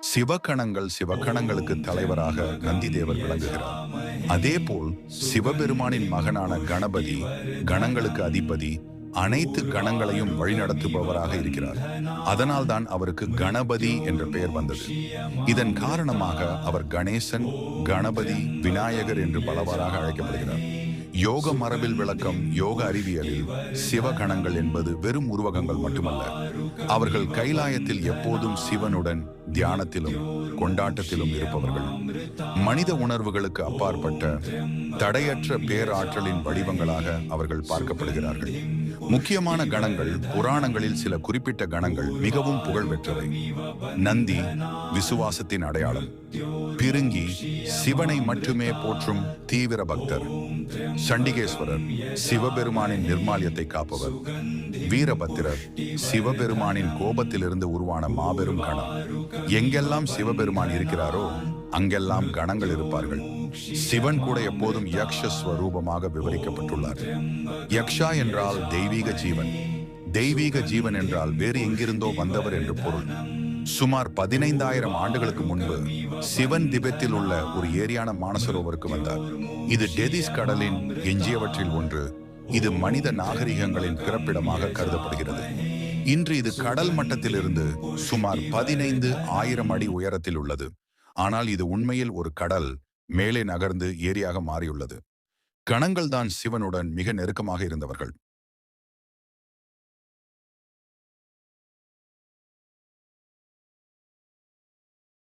சிவகணங்கள் சிவகணங்களுக்கு தலைவராக நந்தி தேவர் விளங்குகிறார். அதேபோல் சிவபெருமானின் மகனான கணபதி கணங்களுக்கு அதிபதி, அனைத்து கணங்களையும் வழிநடத்துபவராக இருக்கிறார். அதனால்தான் அவருக்கு கணபதி என்ற பெயர் வந்தது. இதன் காரணமாக அவர் கணேசன், கணபதி, விநாயகர் என்று பலவாறாக அழைக்கப்படுகிறார். யோக மரபில் விளக்கம் யோக அறிவியலில் சிவகணங்கள் என்பது வெறும் உருவகங்கள் மட்டுமல்ல. அவர்கள் கைலாயத்தில் எப்போதும் சிவனுடன் தியானத்திலும் கொண்டாட்டத்திலும் இருப்பவர்கள். மனித உணர்வுகளுக்கு அப்பாற்பட்ட தடையற்ற பேராற்றலின் வடிவங்களாக அவர்கள் பார்க்கப்படுகிறார்கள். முக்கியமான கணங்கள் புராணங்களில் சில குறிப்பிட்ட கணங்கள் மிகவும் புகழ் பெற்றவை. நந்தி விசுவாசத்தின் அடையாளம், பிருங்கி சிவனை மட்டுமே போற்றும் தீவிர பக்தர், சண்டிகேஸ்வரர் சிவபெருமானின் நிர்மால்யத்தை காப்பவர், வீரபத்திரர் சிவபெருமானின் கோபத்திலிருந்து உருவான மாபெரும் கணம். எங்கெல்லாம் சிவபெருமான் இருக்கிறாரோ அங்கெல்லாம் கணங்கள் இருப்பார்கள். சிவன் கூட எப்போதும் யக்ஷ ஸ்வரூபமாக விவரிக்கப்பட்டுள்ளார். யக்ஷா என்றால் தெய்வீக ஜீவன், தெய்வீக ஜீவன் என்றால் வேறு எங்கிருந்தோ வந்தவர் என்று பொருள். சுமார் 15,000 ஆண்டுகளுக்கு முன்பு சிவன் திபெத்தில் உள்ள ஒரு ஏரியான மானசரோவருக்கு வந்தார். இது டெதிஸ் கடலின் எஞ்சியவற்றில் ஒன்று. இது மனித நாகரிகங்களின் பிறப்பிடமாக கருதப்படுகிறது. இன்று இது கடல் மட்டத்திலிருந்து சுமார் 15,000 அடி உயரத்தில் உள்ளது. ஆனால் இது உண்மையில் ஒரு கடல் மேலே நகர்ந்து ஏரியாக மாறியுள்ளது. கணங்கள் தான் சிவனுடன் மிக நெருக்கமாக இருந்தவர்கள்.